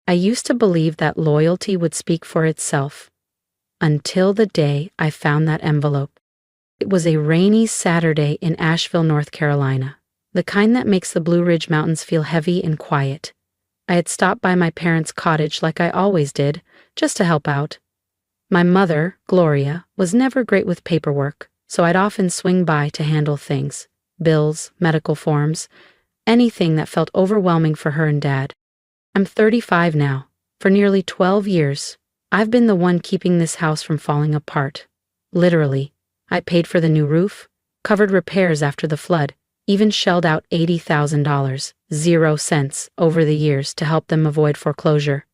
I used to believe that loyalty would speak for itself, until the day I found that envelope. It was a rainy Saturday in Asheville, North Carolina, the kind that makes the Blue Ridge Mountains feel heavy and quiet. I had stopped by my parents' cottage like I always did, just to help out. My mother, Gloria, was never great with paperwork, so I'd often swing by to handle things, bills, medical forms, anything that felt overwhelming for her and Dad. I'm 35 now. For nearly 12 years, I've been the one keeping this house from falling apart. Literally, I paid for the new roof, covered repairs after the flood, even shelled out $80,000, 0 cents, over the years to help them avoid foreclosure.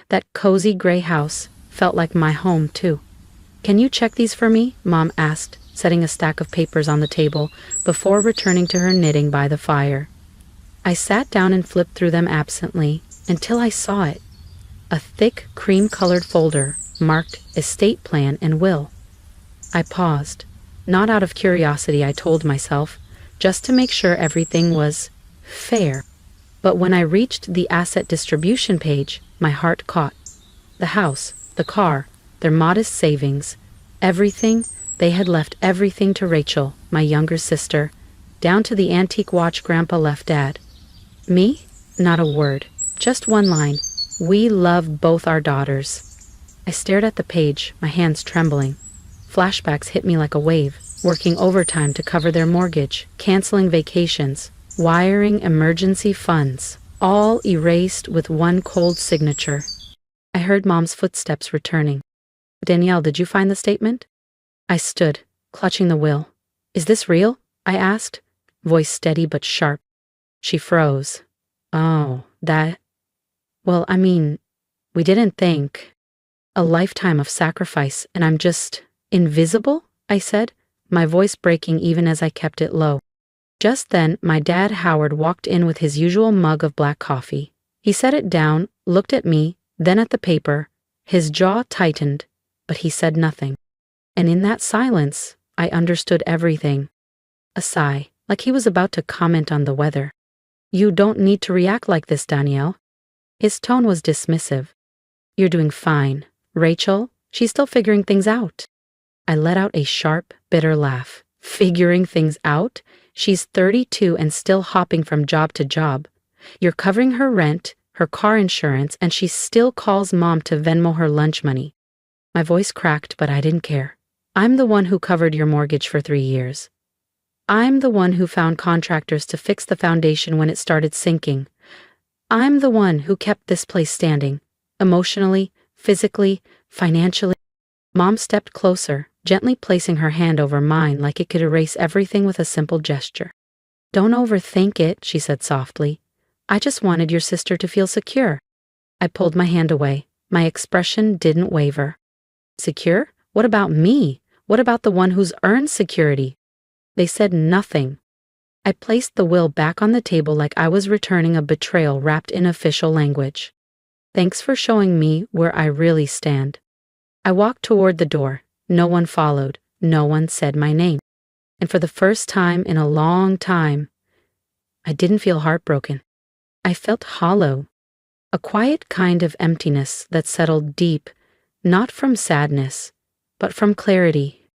That cozy gray house felt like my home, too. "Can you check these for me?" Mom asked, setting a stack of papers on the table before returning to her knitting by the fire. I sat down and flipped through them absently until I saw it. A thick, cream-colored folder marked Estate Plan and Will. I paused. Not out of curiosity, I told myself, just to make sure everything was fair. But when I reached the asset distribution page, my heart caught. The house, the car, their modest savings, everything. They had left everything to Rachel, my younger sister, down to the antique watch Grandpa left Dad. Me? Not a word. Just one line. "We love both our daughters." I stared at the page, my hands trembling. Flashbacks hit me like a wave, working overtime to cover their mortgage, canceling vacations, wiring emergency funds, all erased with one cold signature. I heard Mom's footsteps returning. "Danielle, did you find the statement?" I stood, clutching the will. "Is this real?" I asked, voice steady but sharp. She froze. "Oh, that... Well, I mean, we didn't think. A lifetime of sacrifice, and I'm just invisible?" I said, my voice breaking even as I kept it low. Just then, my dad Howard walked in with his usual mug of black coffee. He set it down, looked at me, then at the paper. His jaw tightened, but he said nothing. And in that silence, I understood everything. A sigh, like he was about to comment on the weather. "You don't need to react like this, Danielle." His tone was dismissive. "You're doing fine. Rachel, she's still figuring things out." I let out a sharp, bitter laugh. "Figuring things out? She's 32 and still hopping from job to job. You're covering her rent, her car insurance, and she still calls Mom to Venmo her lunch money." My voice cracked, but I didn't care. "I'm the one who covered your mortgage for 3 years. I'm the one who found contractors to fix the foundation when it started sinking. I'm the one who kept this place standing, emotionally, physically, financially." Mom stepped closer, gently placing her hand over mine like it could erase everything with a simple gesture. "Don't overthink it," she said softly. "I just wanted your sister to feel secure." I pulled my hand away. My expression didn't waver. "Secure? What about me? What about the one who's earned security?" They said nothing. I placed the will back on the table like I was returning a betrayal wrapped in official language. "Thanks for showing me where I really stand." I walked toward the door. No one followed. No one said my name. And for the first time in a long time, I didn't feel heartbroken. I felt hollow. A quiet kind of emptiness that settled deep, not from sadness, but from clarity.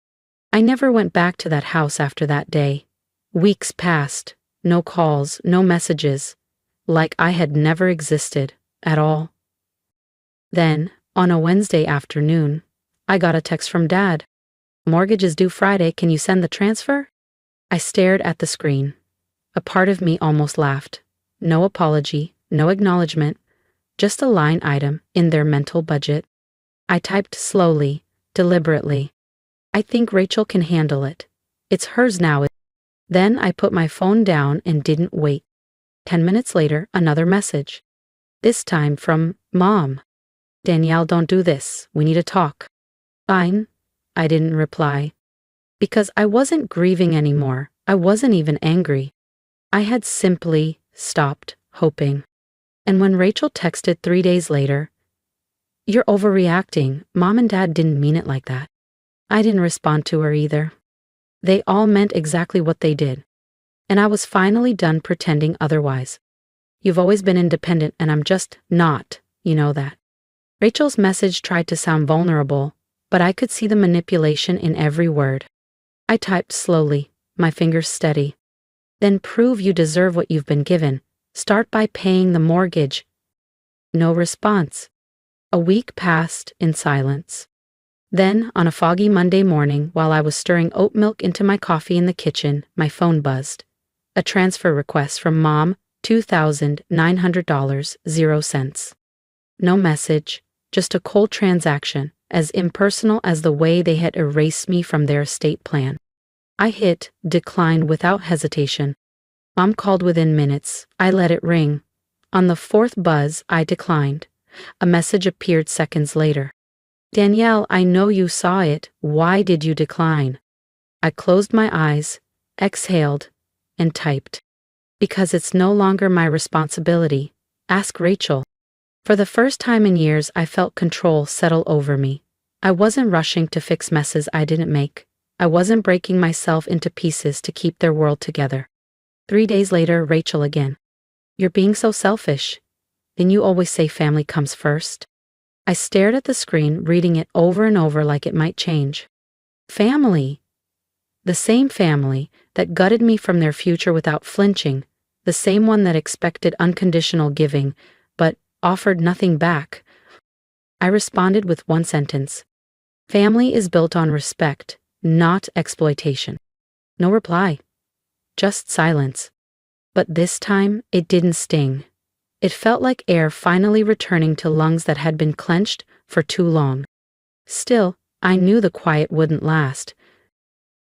I never went back to that house after that day. Weeks passed, no calls, no messages, like I had never existed at all. Then, on a Wednesday afternoon, I got a text from Dad. "Mortgage is due Friday, can you send the transfer?" I stared at the screen. A part of me almost laughed. No apology, no acknowledgement, just a line item in their mental budget. I typed slowly, deliberately. "I think Rachel can handle it. It's hers now." Then I put my phone down and didn't wait. 10 minutes later, another message. This time from Mom. "Danielle, don't do this. We need to talk." "Fine." I didn't reply. Because I wasn't grieving anymore. I wasn't even angry. I had simply stopped hoping. And when Rachel texted 3 days later, "You're overreacting. Mom and Dad didn't mean it like that," I didn't respond to her either. They all meant exactly what they did. And I was finally done pretending otherwise. "You've always been independent and I'm just not," you know that. Rachel's message tried to sound vulnerable, but I could see the manipulation in every word. I typed slowly, my fingers steady. Then prove you deserve what you've been given. Start by paying the mortgage. No response. A week passed in silence. Then, on a foggy Monday morning, while I was stirring oat milk into my coffee in the kitchen, my phone buzzed. A transfer request from Mom, $2,900, 0 cents. No message, just a cold transaction, as impersonal as the way they had erased me from their estate plan. I hit decline without hesitation. Mom called within minutes. I let it ring. On the fourth buzz, I declined. A message appeared seconds later. Danielle, I know you saw it. Why did you decline? I closed my eyes, exhaled, and typed. Because it's no longer my responsibility. Ask Rachel. For the first time in years, I felt control settle over me. I wasn't rushing to fix messes I didn't make. I wasn't breaking myself into pieces to keep their world together. 3 days later, Rachel again. You're being so selfish. Didn't you always say family comes first? I stared at the screen, reading it over and over like it might change. Family. The same family that gutted me from their future without flinching, the same one that expected unconditional giving, but offered nothing back. I responded with one sentence. Family is built on respect, not exploitation. No reply. Just silence. But this time, it didn't sting. It felt like air finally returning to lungs that had been clenched for too long. Still, I knew the quiet wouldn't last.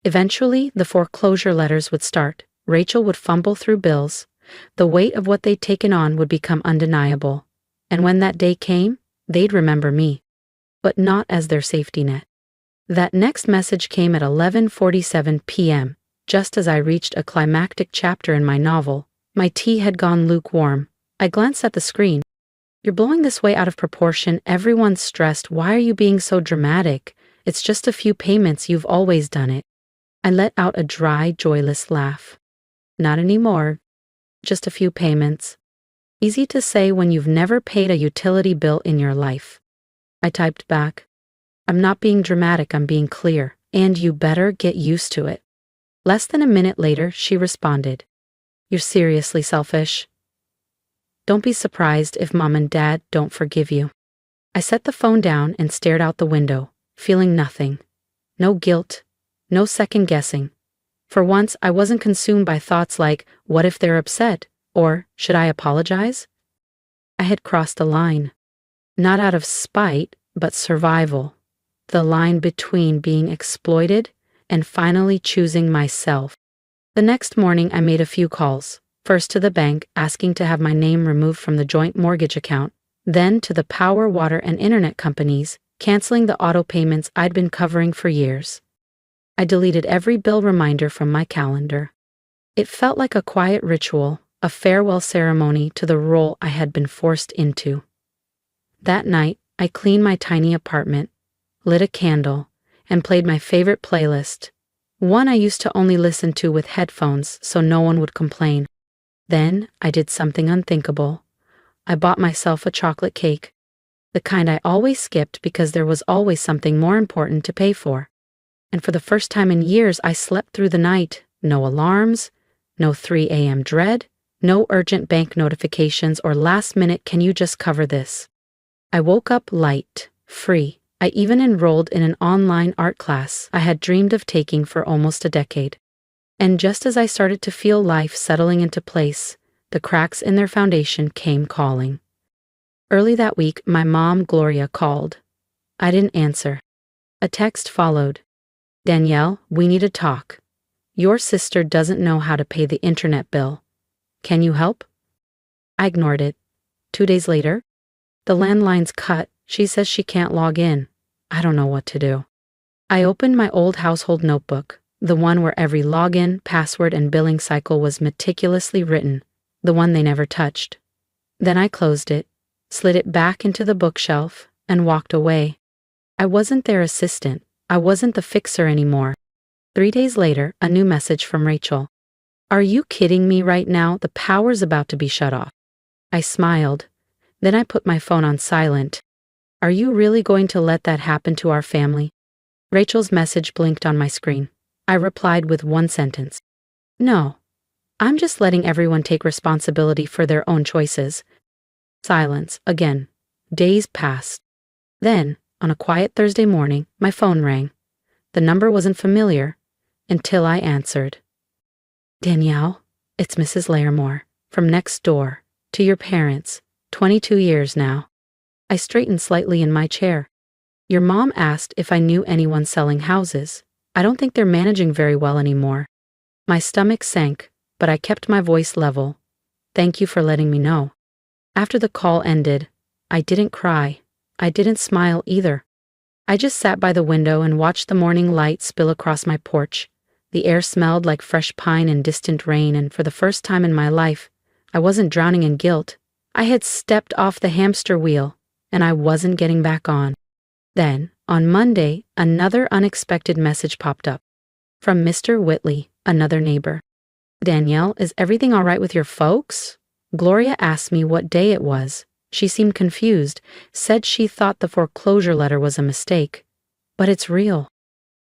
Eventually, the foreclosure letters would start. Rachel would fumble through bills. The weight of what they'd taken on would become undeniable. And when that day came, they'd remember me. But not as their safety net. That next message came at 11:47 p.m., just as I reached a climactic chapter in my novel. My tea had gone lukewarm. I glanced at the screen. You're blowing this way out of proportion. Everyone's stressed. Why are you being so dramatic? It's just a few payments. You've always done it. I let out a dry, joyless laugh. Not anymore. Just a few payments. Easy to say when you've never paid a utility bill in your life. I typed back. I'm not being dramatic, I'm being clear, and you better get used to it. Less than a minute later, she responded. You're seriously selfish. Don't be surprised if Mom and Dad don't forgive you. I set the phone down and stared out the window, feeling nothing. No guilt, no second guessing. For once, I wasn't consumed by thoughts like, what if they're upset? Or, should I apologize? I had crossed a line. Not out of spite, but survival. The line between being exploited and finally choosing myself. The next morning, I made a few calls. First to the bank, asking to have my name removed from the joint mortgage account. Then to the power, water, and internet companies, canceling the auto payments I'd been covering for years. I deleted every bill reminder from my calendar. It felt like a quiet ritual, a farewell ceremony to the role I had been forced into. That night, I cleaned my tiny apartment, lit a candle, and played my favorite playlist, one I used to only listen to with headphones so no one would complain. Then I did something unthinkable. I bought myself a chocolate cake, the kind I always skipped because there was always something more important to pay for. And for the first time in years, I slept through the night. No alarms, no 3 a.m. dread, no urgent bank notifications or last-minute "can you just cover this?" I woke up light, free. I even enrolled in an online art class I had dreamed of taking for almost a decade. And just as I started to feel life settling into place, the cracks in their foundation came calling. Early that week, my mom, Gloria, called. I didn't answer. A text followed. Danielle, we need to talk. Your sister doesn't know how to pay the internet bill. Can you help? I ignored it. 2 days later, the landline's cut. She says she can't log in. I don't know what to do. I opened my old household notebook, the one where every login, password, and billing cycle was meticulously written, the one they never touched. Then I closed it, slid it back into the bookshelf, and walked away. I wasn't their assistant. I wasn't the fixer anymore. 3 days later, a new message from Rachel. Are you kidding me right now? The power's about to be shut off. I smiled. Then I put my phone on silent. Are you really going to let that happen to our family? Rachel's message blinked on my screen. I replied with one sentence. No. I'm just letting everyone take responsibility for their own choices. Silence, again. Days passed. Then, on a quiet Thursday morning, my phone rang. The number wasn't familiar, until I answered. Danielle, it's Mrs. Larimore, from next door, to your parents, 22 years now. I straightened slightly in my chair. Your mom asked if I knew anyone selling houses. I don't think they're managing very well anymore. My stomach sank, but I kept my voice level. Thank you for letting me know. After the call ended, I didn't cry. I didn't smile either. I just sat by the window and watched the morning light spill across my porch. The air smelled like fresh pine and distant rain, and for the first time in my life, I wasn't drowning in guilt. I had stepped off the hamster wheel, and I wasn't getting back on. Then, on Monday, another unexpected message popped up. From Mr. Whitley, another neighbor. Danielle, is everything all right with your folks? Gloria asked me what day it was. She seemed confused, said she thought the foreclosure letter was a mistake. But it's real.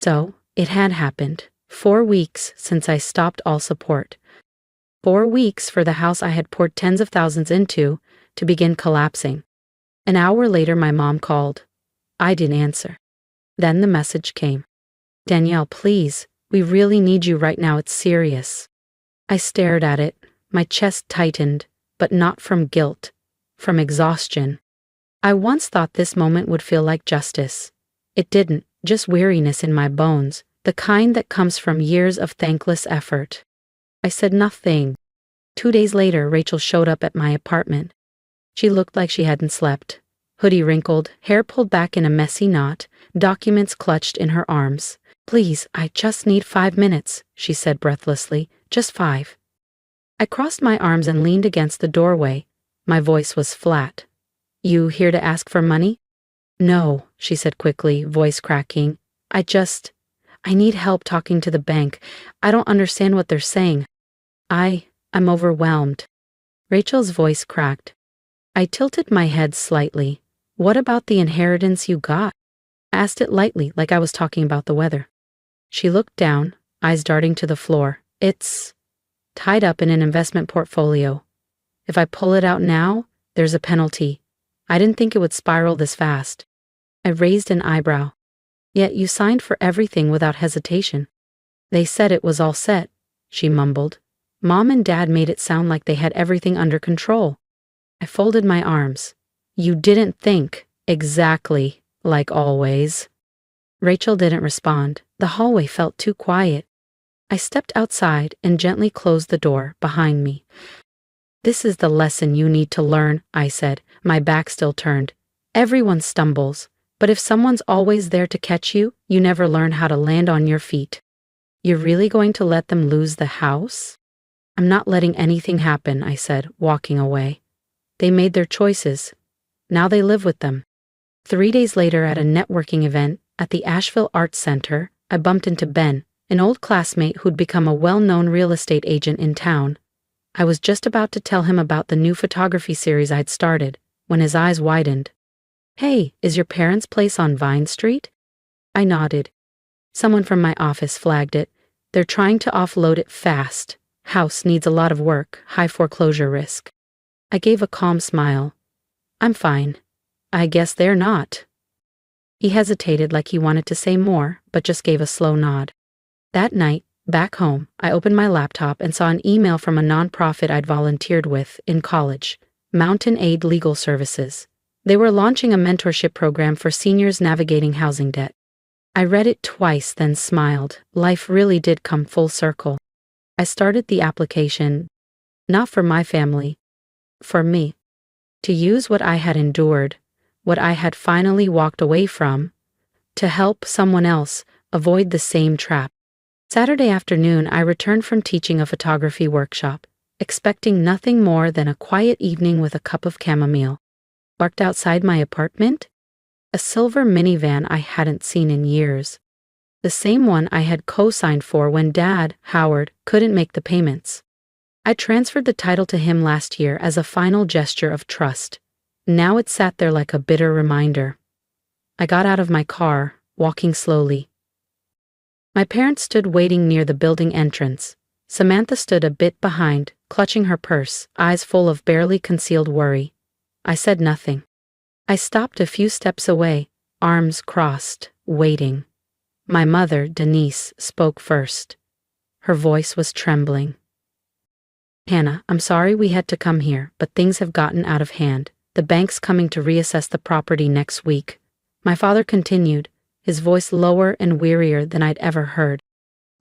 So, it had happened. 4 weeks since I stopped all support. 4 weeks for the house I had poured tens of thousands into to begin collapsing. An hour later, my mom called. I didn't answer. Then the message came. Danielle, please, we really need you right now, it's serious. I stared at it, my chest tightened, but not from guilt, from exhaustion. I once thought this moment would feel like justice. It didn't, just weariness in my bones, the kind that comes from years of thankless effort. I said nothing. 2 days later, Rachel showed up at my apartment. She looked like she hadn't slept. Hoodie wrinkled, hair pulled back in a messy knot, documents clutched in her arms. Please, I just need 5 minutes, she said breathlessly. Just 5. I crossed my arms and leaned against the doorway. My voice was flat. You here to ask for money? No, she said quickly, voice cracking. I need help talking to the bank. I don't understand what they're saying. I'm overwhelmed. Rachel's voice cracked. I tilted my head slightly. What about the inheritance you got? I asked it lightly, like I was talking about the weather. She looked down, eyes darting to the floor. It's tied up in an investment portfolio. If I pull it out now, there's a penalty. I didn't think it would spiral this fast. I raised an eyebrow. Yet you signed for everything without hesitation. They said it was all set, she mumbled. Mom and Dad made it sound like they had everything under control. I folded my arms. You didn't think, exactly, like always. Rachel didn't respond. The hallway felt too quiet. I stepped outside and gently closed the door behind me. This is the lesson you need to learn, I said, my back still turned. Everyone stumbles, but if someone's always there to catch you, you never learn how to land on your feet. You're really going to let them lose the house? I'm not letting anything happen, I said, walking away. They made their choices. Now they live with them. 3 days later, at a networking event at the Asheville Arts Center, I bumped into Ben, an old classmate who'd become a well-known real estate agent in town. I was just about to tell him about the new photography series I'd started, when his eyes widened. Hey, is your parents' place on Vine Street? I nodded. Someone from my office flagged it. They're trying to offload it fast. House needs a lot of work, high foreclosure risk. I gave a calm smile. I'm fine. I guess they're not. He hesitated like he wanted to say more, but just gave a slow nod. That night, back home, I opened my laptop and saw an email from a nonprofit I'd volunteered with in college, Mountain Aid Legal Services. They were launching a mentorship program for seniors navigating housing debt. I read it twice, then smiled. Life really did come full circle. I started the application, not for my family, for me. To use what I had endured, what I had finally walked away from, to help someone else avoid the same trap. Saturday afternoon, I returned from teaching a photography workshop, expecting nothing more than a quiet evening with a cup of chamomile. Parked outside my apartment, a silver minivan I hadn't seen in years. The same one I had co-signed for when Dad, Howard, couldn't make the payments. I transferred the title to him last year as a final gesture of trust. Now it sat there like a bitter reminder. I got out of my car, walking slowly. My parents stood waiting near the building entrance. Samantha stood a bit behind, clutching her purse, eyes full of barely concealed worry. I said nothing. I stopped a few steps away, arms crossed, waiting. My mother, Denise, spoke first. Her voice was trembling. "Hannah, I'm sorry we had to come here, but things have gotten out of hand. The bank's coming to reassess the property next week." My father continued, his voice lower and wearier than I'd ever heard.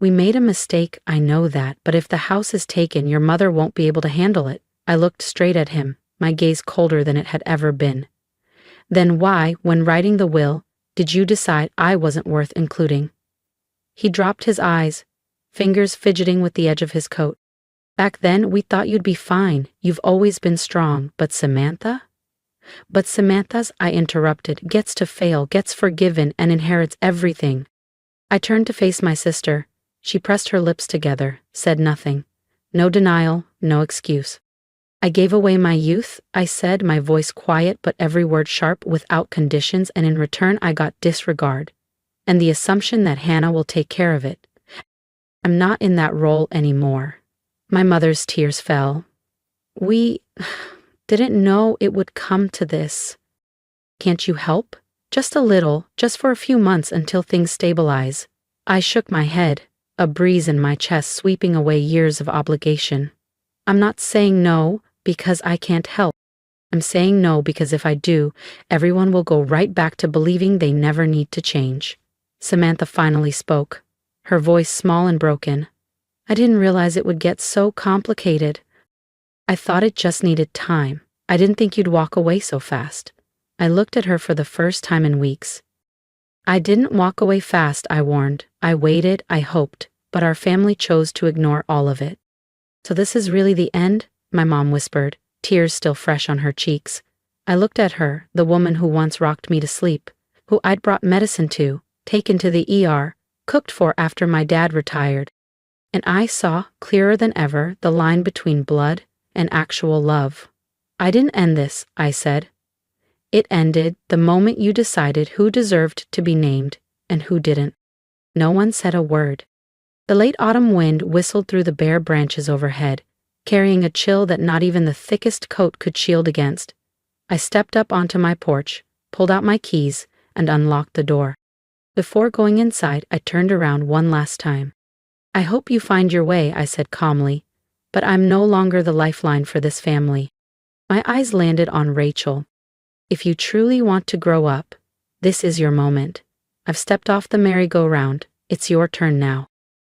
"We made a mistake, I know that, but if the house is taken, your mother won't be able to handle it." I looked straight at him, my gaze colder than it had ever been. "Then why, when writing the will, did you decide I wasn't worth including?" He dropped his eyes, fingers fidgeting with the edge of his coat. "Back then, we thought you'd be fine. You've always been strong. But Samantha?" "But Samantha's," I interrupted, "gets to fail, gets forgiven, and inherits everything." I turned to face my sister. She pressed her lips together, said nothing. No denial, no excuse. "I gave away my youth," I said, my voice quiet but every word sharp, "without conditions, and in return I got disregard. And the assumption that Hannah will take care of it. I'm not in that role anymore." My mother's tears fell. "We didn't know it would come to this. Can't you help? Just a little, just for a few months until things stabilize." I shook my head, a breeze in my chest sweeping away years of obligation. "I'm not saying no because I can't help. I'm saying no because if I do, everyone will go right back to believing they never need to change." Samantha finally spoke, her voice small and broken. "I didn't realize it would get so complicated. I thought it just needed time. I didn't think you'd walk away so fast." I looked at her for the first time in weeks. "I didn't walk away fast," I warned. "I waited, I hoped, but our family chose to ignore all of it." "So this is really the end?" my mom whispered, tears still fresh on her cheeks. I looked at her, the woman who once rocked me to sleep, who I'd brought medicine to, taken to the ER, cooked for after my dad retired. And I saw, clearer than ever, the line between blood and actual love. "I didn't end this," I said. "It ended the moment you decided who deserved to be named and who didn't." No one said a word. The late autumn wind whistled through the bare branches overhead, carrying a chill that not even the thickest coat could shield against. I stepped up onto my porch, pulled out my keys, and unlocked the door. Before going inside, I turned around one last time. "I hope you find your way," I said calmly, "but I'm no longer the lifeline for this family." My eyes landed on Rachel. "If you truly want to grow up, this is your moment. I've stepped off the merry-go-round. It's your turn now."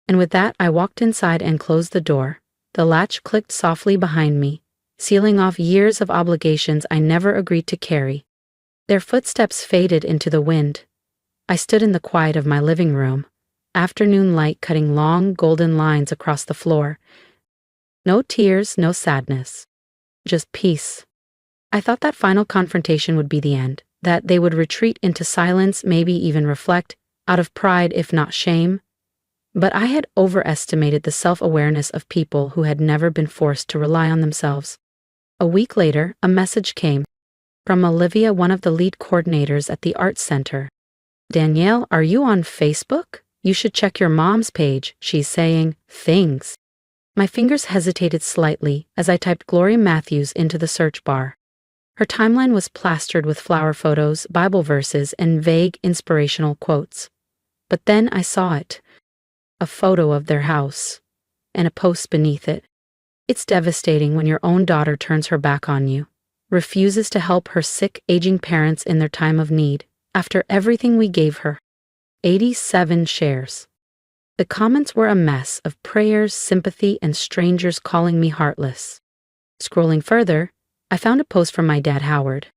And with that, I walked inside and closed the door. The latch clicked softly behind me, sealing off years of obligations I never agreed to carry. Their footsteps faded into the wind. I stood in the quiet of my living room, afternoon light cutting long, golden lines across the floor. No tears, no sadness. Just peace. I thought that final confrontation would be the end, that they would retreat into silence, maybe even reflect, out of pride if not shame. But I had overestimated the self-awareness of people who had never been forced to rely on themselves. A week later, a message came from Olivia, one of the lead coordinators at the Arts Center. "Danielle, are you on Facebook? You should check your mom's page. She's saying things." My fingers hesitated slightly as I typed Gloria Matthews into the search bar. Her timeline was plastered with flower photos, Bible verses, and vague inspirational quotes. But then I saw it. A photo of their house, and a post beneath it. It's devastating when your own daughter turns her back on you, refuses to help her sick, aging parents in their time of need, after everything we gave her. 87 shares. The comments were a mess of prayers, sympathy, and strangers calling me heartless. Scrolling further, I found a post from my dad Howard.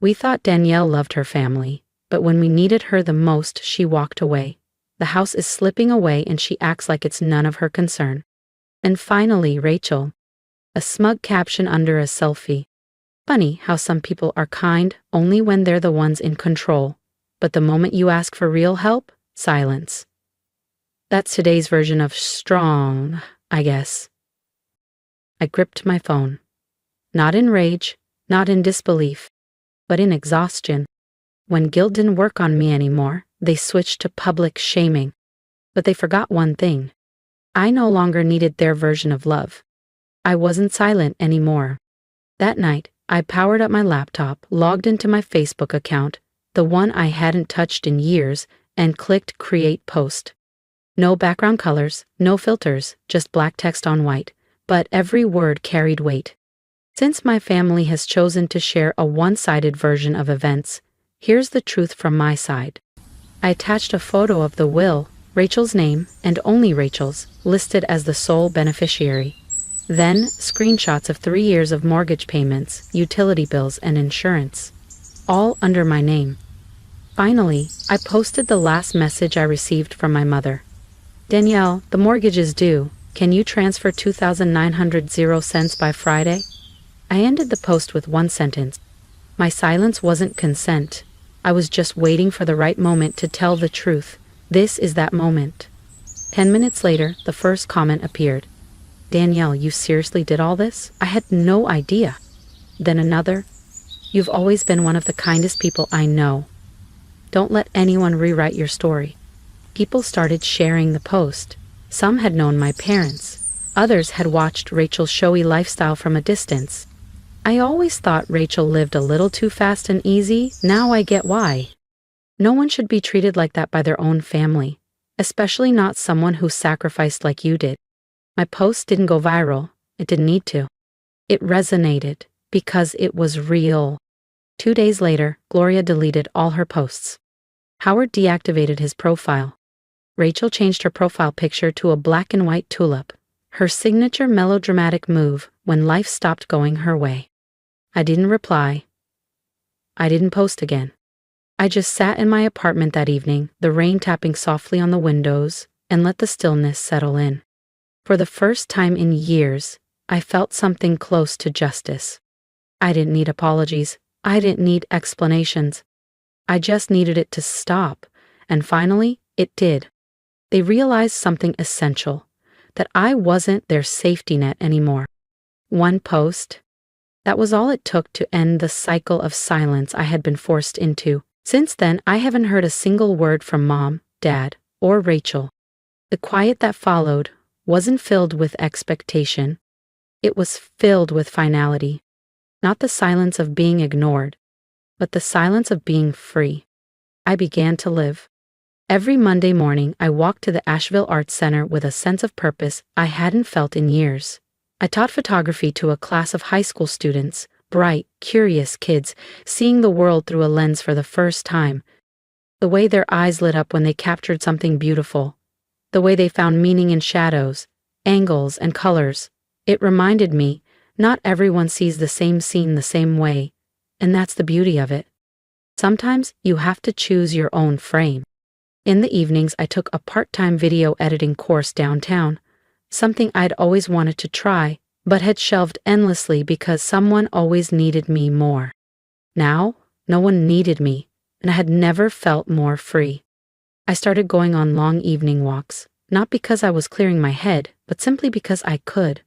"We thought Danielle loved her family, but when we needed her the most, she walked away. The house is slipping away and she acts like it's none of her concern." And finally, Rachel. A smug caption under a selfie. "Funny how some people are kind only when they're the ones in control, but the moment you ask for real help, silence." That's today's version of strong, I guess. I gripped my phone. Not in rage, not in disbelief, but in exhaustion. When guilt didn't work on me anymore, they switched to public shaming. But they forgot one thing. I no longer needed their version of love. I wasn't silent anymore. That night, I powered up my laptop, logged into my Facebook account, the one I hadn't touched in years, and clicked Create Post. No background colors, no filters, just black text on white, but every word carried weight. Since my family has chosen to share a one-sided version of events, here's the truth from my side. I attached a photo of the will, Rachel's name, and only Rachel's, listed as the sole beneficiary. Then, screenshots of 3 years of mortgage payments, utility bills, and insurance. All under my name. Finally, I posted the last message I received from my mother. Danielle, the mortgage is due. Can you transfer 2,900 cents by Friday? I ended the post with one sentence. My silence wasn't consent. I was just waiting for the right moment to tell the truth. This is that moment. 10 minutes later, the first comment appeared. Danielle, you seriously did all this? I had no idea. Then another. You've always been one of the kindest people I know. Don't let anyone rewrite your story. People started sharing the post. Some had known my parents. Others had watched Rachel's showy lifestyle from a distance. I always thought Rachel lived a little too fast and easy. Now I get why. No one should be treated like that by their own family, especially not someone who sacrificed like you did. My post didn't go viral. It didn't need to. It resonated because it was real. 2 days later, Gloria deleted all her posts. Howard deactivated his profile. Rachel changed her profile picture to a black and white tulip, her signature melodramatic move when life stopped going her way. I didn't reply. I didn't post again. I just sat in my apartment that evening, the rain tapping softly on the windows, and let the stillness settle in. For the first time in years, I felt something close to justice. I didn't need apologies. I didn't need explanations. I just needed it to stop, and finally, it did. They realized something essential, that I wasn't their safety net anymore. One post. That was all it took to end the cycle of silence I had been forced into. Since then, I haven't heard a single word from Mom, Dad, or Rachel. The quiet that followed wasn't filled with expectation. It was filled with finality. Not the silence of being ignored, but the silence of being free. I began to live. Every Monday morning, I walked to the Asheville Arts Center with a sense of purpose I hadn't felt in years. I taught photography to a class of high school students, bright, curious kids, seeing the world through a lens for the first time. The way their eyes lit up when they captured something beautiful. The way they found meaning in shadows, angles, and colors. It reminded me, not everyone sees the same scene the same way, and that's the beauty of it. Sometimes you have to choose your own frame. In the evenings, I took a part-time video editing course downtown, something I'd always wanted to try, but had shelved endlessly because someone always needed me more. Now, no one needed me, and I had never felt more free. I started going on long evening walks, not because I was clearing my head, but simply because I could.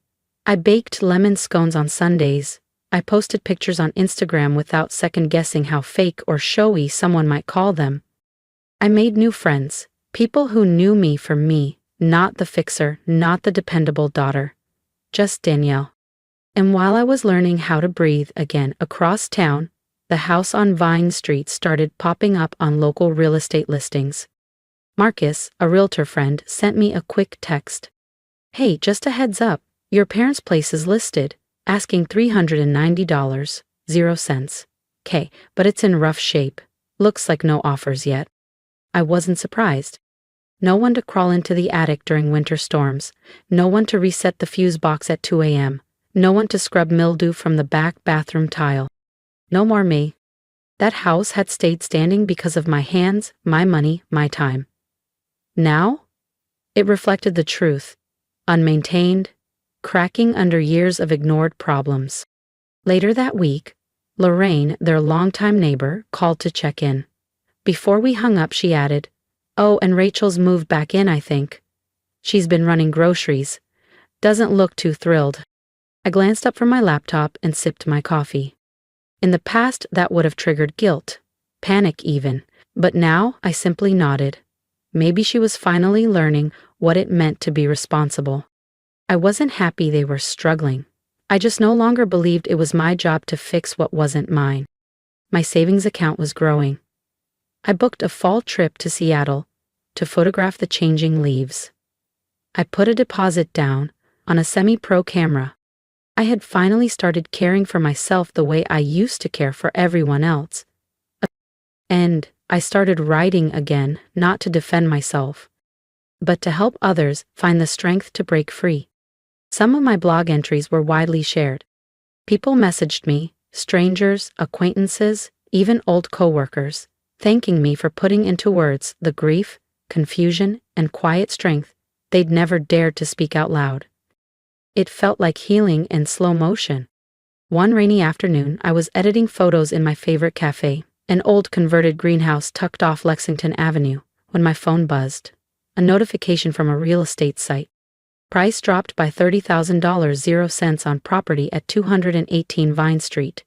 I baked lemon scones on Sundays. I posted pictures on Instagram without second-guessing how fake or showy someone might call them. I made new friends, people who knew me for me, not the fixer, not the dependable daughter. Just Danielle. And while I was learning how to breathe again across town, the house on Vine Street started popping up on local real estate listings. Marcus, a realtor friend, sent me a quick text. Hey, just a heads up, your parents' place is listed, asking $390, 0 cents. Okay, but it's in rough shape. Looks like no offers yet. I wasn't surprised. No one to crawl into the attic during winter storms. No one to reset the fuse box at 2 a.m. No one to scrub mildew from the back bathroom tile. No more me. That house had stayed standing because of my hands, my money, my time. Now? It reflected the truth. Unmaintained, cracking under years of ignored problems. Later that week, Lorraine, their longtime neighbor, called to check in. Before we hung up, she added, "Oh, and Rachel's moved back in, I think. She's been running groceries. Doesn't look too thrilled." I glanced up from my laptop and sipped my coffee. In the past, that would have triggered guilt, panic even, but now I simply nodded. Maybe she was finally learning what it meant to be responsible. I wasn't happy they were struggling. I just no longer believed it was my job to fix what wasn't mine. My savings account was growing. I booked a fall trip to Seattle to photograph the changing leaves. I put a deposit down on a semi-pro camera. I had finally started caring for myself the way I used to care for everyone else. And I started writing again, not to defend myself, but to help others find the strength to break free. Some of my blog entries were widely shared. People messaged me, strangers, acquaintances, even old coworkers, thanking me for putting into words the grief, confusion, and quiet strength they'd never dared to speak out loud. It felt like healing in slow motion. One rainy afternoon, I was editing photos in my favorite cafe, an old converted greenhouse tucked off Lexington Avenue, when my phone buzzed. A notification from a real estate site. Price dropped by $30,000, 0 cents on property at 218 Vine Street.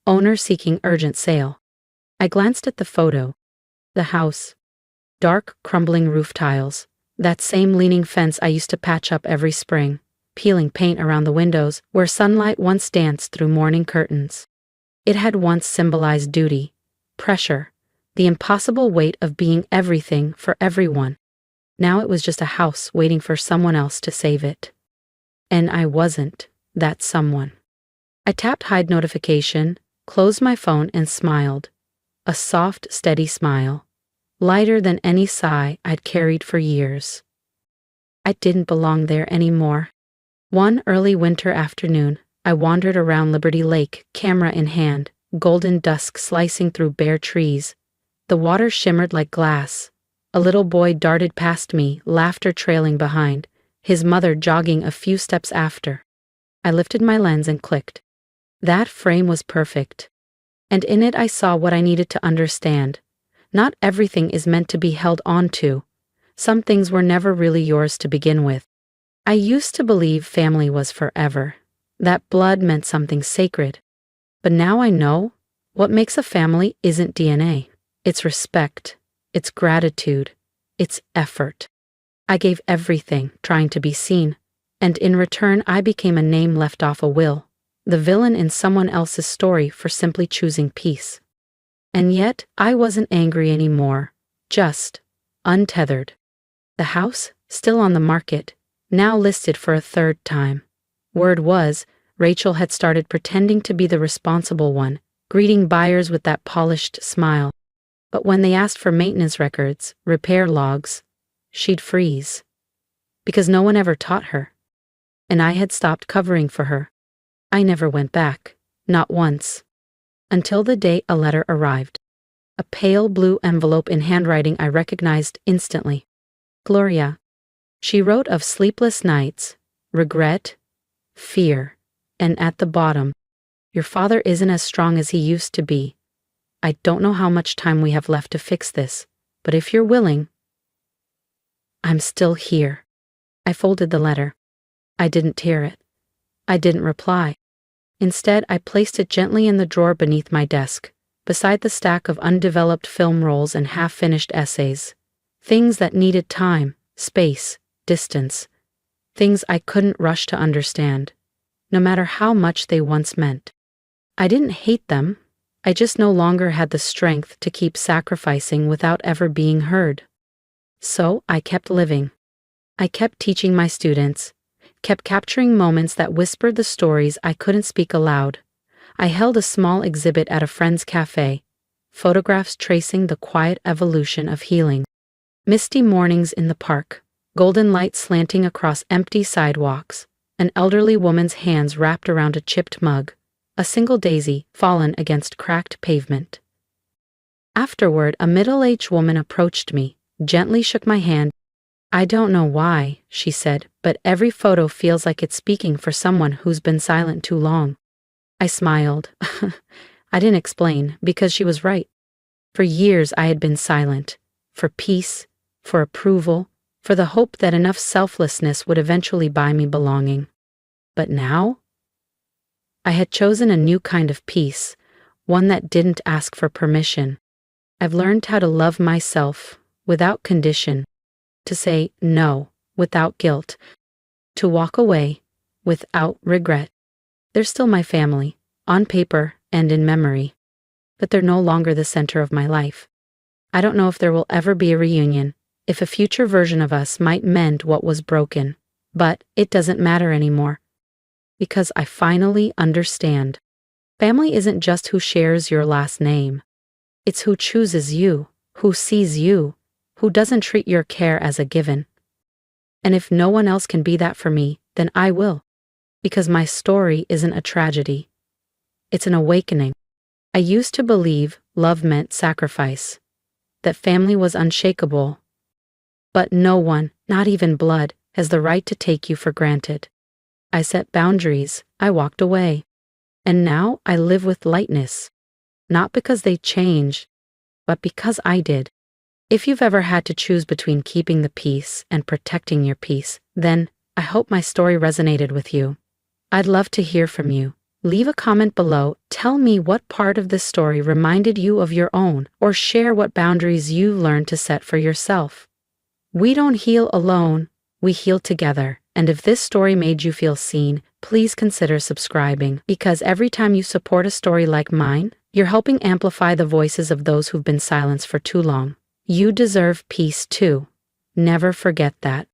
Owner seeking urgent sale. I glanced at the photo. The house. Dark, crumbling roof tiles. That same leaning fence I used to patch up every spring. Peeling paint around the windows where sunlight once danced through morning curtains. It had once symbolized duty, pressure, the impossible weight of being everything for everyone. Now it was just a house waiting for someone else to save it. And I wasn't that someone. I tapped hide notification, closed my phone, and smiled. A soft, steady smile, lighter than any sigh I'd carried for years. I didn't belong there anymore. One early winter afternoon, I wandered around Liberty Lake, camera in hand, golden dusk slicing through bare trees. The water shimmered like glass. A little boy darted past me, laughter trailing behind, his mother jogging a few steps after. I lifted my lens and clicked. That frame was perfect. And in it I saw what I needed to understand. Not everything is meant to be held on to. Some things were never really yours to begin with. I used to believe family was forever, that blood meant something sacred. But now I know what makes a family isn't DNA. It's respect, it's gratitude, it's effort. I gave everything, trying to be seen, and in return I became a name left off a will, the villain in someone else's story for simply choosing peace. And yet I wasn't angry anymore, just untethered. The house, still on the market, now listed for a third time. Word was, Rachel had started pretending to be the responsible one, greeting buyers with that polished smile. But when they asked for maintenance records, repair logs, she'd freeze. Because no one ever taught her. And I had stopped covering for her. I never went back, not once. Until the day a letter arrived. A pale blue envelope in handwriting I recognized instantly. Gloria. She wrote of sleepless nights, regret, fear, and at the bottom, your father isn't as strong as he used to be. I don't know how much time we have left to fix this, but if you're willing, I'm still here. I folded the letter. I didn't tear it. I didn't reply. Instead, I placed it gently in the drawer beneath my desk, beside the stack of undeveloped film rolls and half-finished essays. Things that needed time, space, distance. Things I couldn't rush to understand, no matter how much they once meant. I didn't hate them. I just no longer had the strength to keep sacrificing without ever being heard. So I kept living. I kept teaching my students, kept capturing moments that whispered the stories I couldn't speak aloud. I held a small exhibit at a friend's cafe, photographs tracing the quiet evolution of healing. Misty mornings in the park, golden light slanting across empty sidewalks, an elderly woman's hands wrapped around a chipped mug, a single daisy fallen against cracked pavement. Afterward, a middle-aged woman approached me, gently shook my hand. I don't know why, she said, but every photo feels like it's speaking for someone who's been silent too long. I smiled. I didn't explain, because she was right. For years I had been silent, for peace, for approval, for the hope that enough selflessness would eventually buy me belonging. But now? I had chosen a new kind of peace, one that didn't ask for permission. I've learned how to love myself without condition, to say no without guilt, to walk away without regret. They're still my family, on paper and in memory, but they're no longer the center of my life. I don't know if there will ever be a reunion, if a future version of us might mend what was broken, but it doesn't matter anymore, because I finally understand. Family isn't just who shares your last name. It's who chooses you, who sees you, who doesn't treat your care as a given. And if no one else can be that for me, then I will. Because my story isn't a tragedy. It's an awakening. I used to believe love meant sacrifice, that family was unshakable. But no one, not even blood, has the right to take you for granted. I set boundaries, I walked away. And now I live with lightness. Not because they changed, but because I did. If you've ever had to choose between keeping the peace and protecting your peace, then I hope my story resonated with you. I'd love to hear from you. Leave a comment below, tell me what part of this story reminded you of your own, or share what boundaries you learned to set for yourself. We don't heal alone, we heal together. And if this story made you feel seen, please consider subscribing, because every time you support a story like mine, you're helping amplify the voices of those who've been silenced for too long. You deserve peace too. Never forget that.